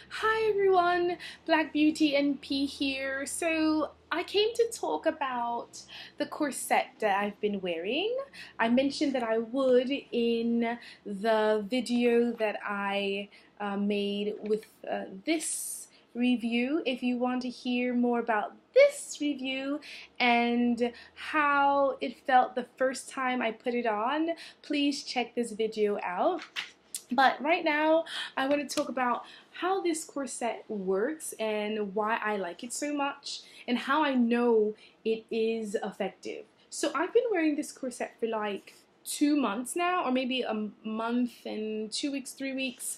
Hi everyone, Black Beauty NP here. So I came to talk about the corset that I've been wearing. I mentioned that I would in the video that I made with this review. If you want to hear more about this review and how it felt the first time I put it on, please check this video out. But right now, I want to talk about how this corset works and why I like it so much and how I know it is effective. So I've been wearing this corset for like 2 months now, or maybe a month and 2 weeks, 3 weeks.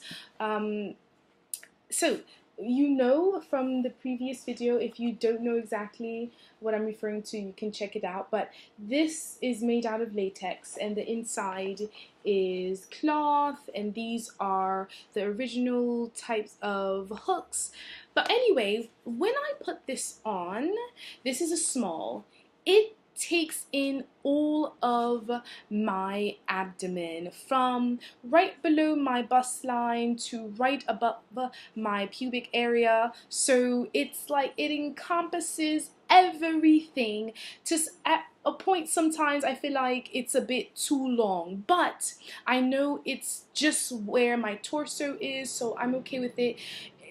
So you know from the previous video, if you don't know exactly what I'm referring to, you can check it out. But this is made out of latex and the inside is cloth, and these are the original types of hooks. But anyway, when I put this on, this is a small, it takes in all of my abdomen from right below my bust line to right above my pubic area. So it's like it encompasses everything. Just at a point sometimes I feel like it's a bit too long, but I know it's just where my torso is, so I'm okay with it.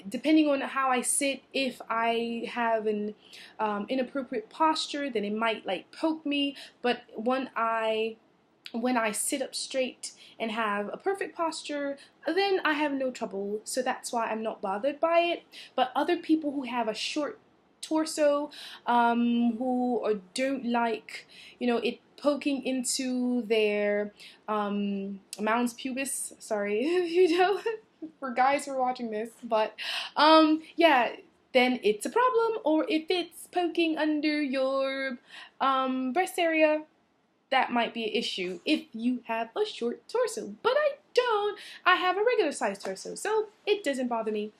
Depending on how I sit, if I have an inappropriate posture, then it might like poke me. But when I sit up straight and have a perfect posture, then I have no trouble. So that's why I'm not bothered by it. But other people who have a short torso, who or don't like, it poking into their mons pubis. Sorry if you don't. For guys who are watching this, but yeah, then it's a problem. Or if it's poking under your breast area, that might be an issue if you have a short torso. But I don't. I have a regular size torso, so it doesn't bother me.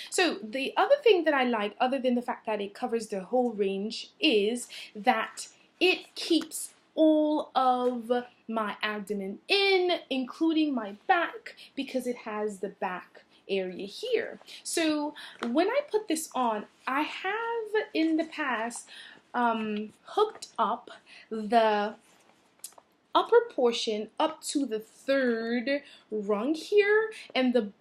So the other thing that I like, other than the fact that it covers the whole range, is that it keeps all of my abdomen in, including my back, because it has the back area here. So when I put this on, I have in the past hooked up the upper portion up to the third rung here, and the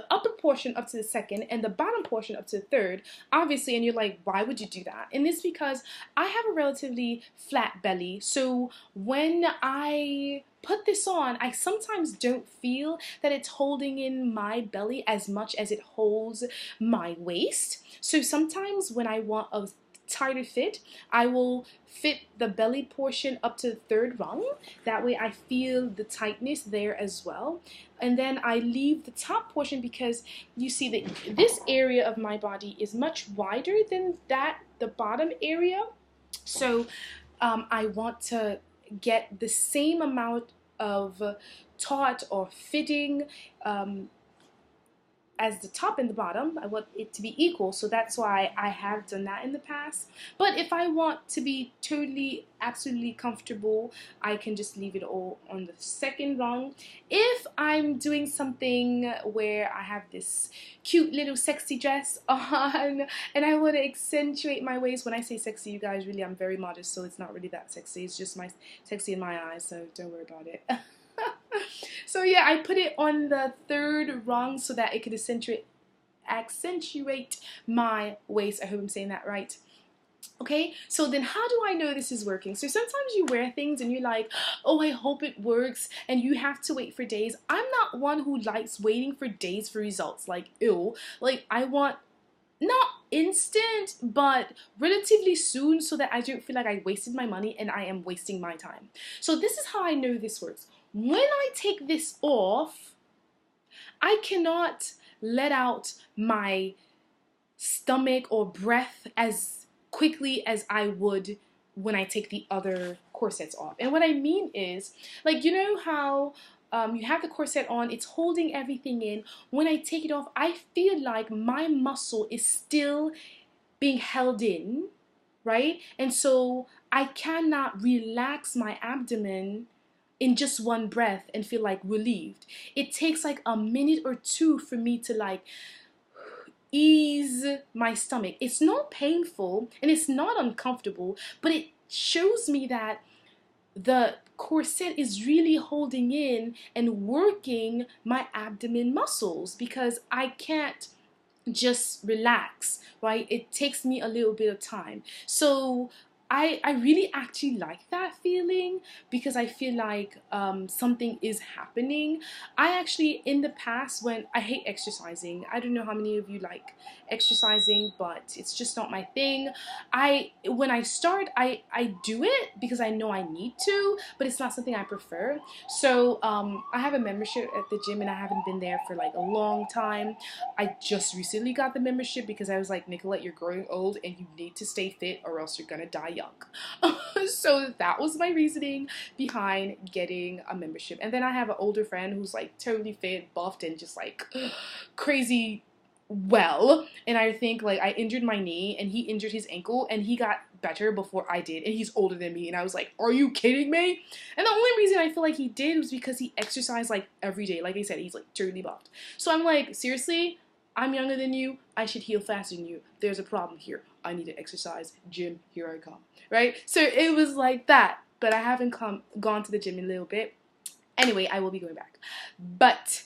upper portion up to the second and the bottom portion up to the third, obviously. And you're like, why would you do that? And it's because I have a relatively flat belly, so when I put this on, I sometimes don't feel that it's holding in my belly as much as it holds my waist. So sometimes when I want a tighter fit, I will fit the belly portion up to the third rung. That way I feel the tightness there as well. And then I leave the top portion because you see that this area of my body is much wider than the bottom area. So I want to get the same amount of taut or fitting as the top and the bottom. I want it to be equal, so that's why I have done that in the past. But if I want to be totally, absolutely comfortable, I can just leave it all on the second rung. If I'm doing something where I have this cute little sexy dress on and I want to accentuate my waist, when I say sexy, you guys, really, I'm very modest, so it's not really that sexy. It's just my sexy in my eyes, so don't worry about it. So yeah, I put it on the third rung so that it could accentuate my waist. I hope I'm saying that right. Okay, so then how do I know this is working? So sometimes you wear things and you're like, oh, I hope it works, and you have to wait for days. I'm not one who likes waiting for days for results. Like, ew. Like, I want not instant, but relatively soon, so that I don't feel like I wasted my money and I am wasting my time. So this is how I know this works. When I take this off, I cannot let out my stomach or breath as quickly as I would when I take the other corsets off. And what I mean is, like, you know how you have the corset on, it's holding everything in. When I take it off, I feel like my muscle is still being held in, right? And so I cannot relax my abdomen in just one breath and feel like relieved. It takes like a minute or two for me to like ease my stomach. It's not painful and it's not uncomfortable, but it shows me that the corset is really holding in and working my abdomen muscles, because I can't just relax, right? It takes me a little bit of time. So I really actually like that feeling, because I feel like something is happening. I actually, in the past, when I hate exercising, I don't know how many of you like exercising, but it's just not my thing. When I start, I do it because I know I need to, but it's not something I prefer. So I have a membership at the gym and I haven't been there for like a long time. I just recently got the membership because I was like, Nicolette, you're growing old and you need to stay fit or else you're gonna die young. So that was my reasoning behind getting a membership. And then I have an older friend who's like totally fit, buffed, and just like crazy well. And I think like I injured my knee and he injured his ankle and he got better before I did, and he's older than me. And I was like, are you kidding me? And the only reason I feel like he did was because he exercised like every day. Like I said, he's like totally buffed. So I'm like, seriously? I'm younger than you. I should heal faster than you. There's a problem here. I need to exercise. Gym, here I come. Right? So it was like that. But I haven't gone to the gym in a little bit. Anyway, I will be going back. But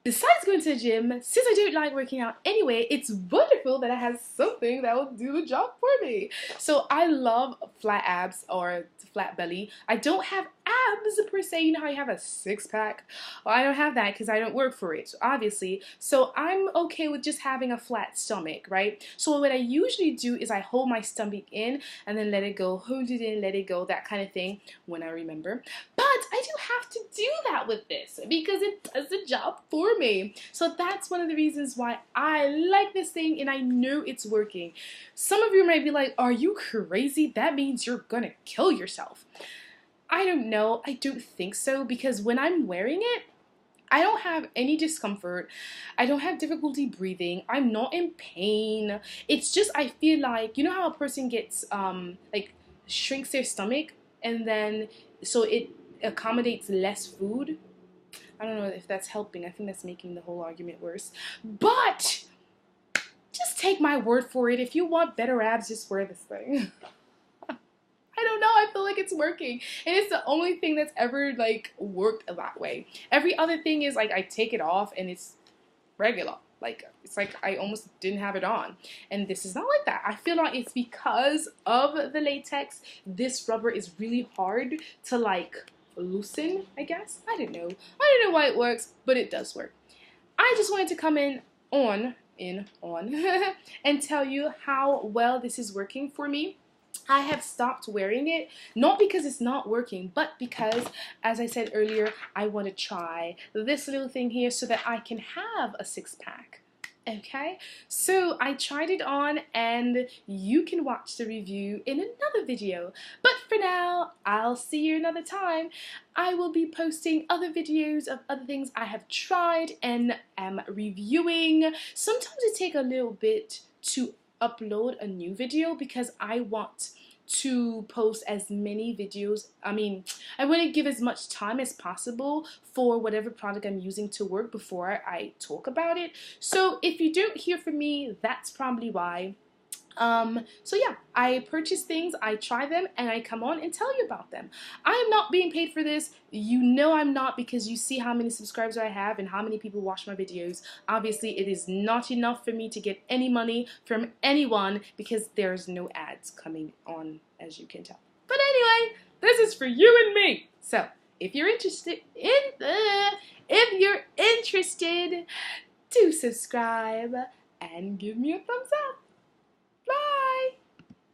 besides going to the gym, since I don't like working out anyway, it's wonderful that I have something that will do the job for me. So I love flat abs or flat belly. I don't have abs per se. You know how you have a six-pack? Well, I don't have that because I don't work for it, obviously. So I'm okay with just having a flat stomach, right? So what I usually do is I hold my stomach in and then let it go, hold it in, let it go, that kind of thing when I remember. But I do have to do that with this because it does the job for me. So that's one of the reasons why I like this thing and I know it's working. Some of you might be like, are you crazy? That means you're gonna kill yourself. I don't know. I don't think so, because when I'm wearing it, I don't have any discomfort. I don't have difficulty breathing. I'm not in pain. It's just I feel like, you know how a person gets like shrinks their stomach and then so it accommodates less food? I don't know if that's helping. I think that's making the whole argument worse. But just take my word for it. If you want better abs, just wear this thing. I don't know, I feel like it's working. And it's the only thing that's ever like worked that way. Every other thing is like I take it off and it's regular. Like it's like I almost didn't have it on. And this is not like that. I feel like it's because of the latex. This rubber is really hard to like loosen, I guess. I don't know. I don't know why it works, but it does work. I just wanted to come on and tell you how well this is working for me. I have stopped wearing it, not because it's not working, but because, as I said earlier, I want to try this little thing here so that I can have a six-pack. Okay, so I tried it on and you can watch the review in another video. But for now, I'll see you another time. I will be posting other videos of other things I have tried and am reviewing. Sometimes it takes a little bit to upload a new video because I want to post as many videos. I want to give as much time as possible for whatever product I'm using to work before I talk about it. So if you don't hear from me, that's probably why. So yeah, I purchase things, I try them, and I come on and tell you about them. I am not being paid for this. You know I'm not, because you see how many subscribers I have and how many people watch my videos. Obviously, it is not enough for me to get any money from anyone because there's no ads coming on, as you can tell. But anyway, this is for you and me. So if you're interested do subscribe and give me a thumbs up.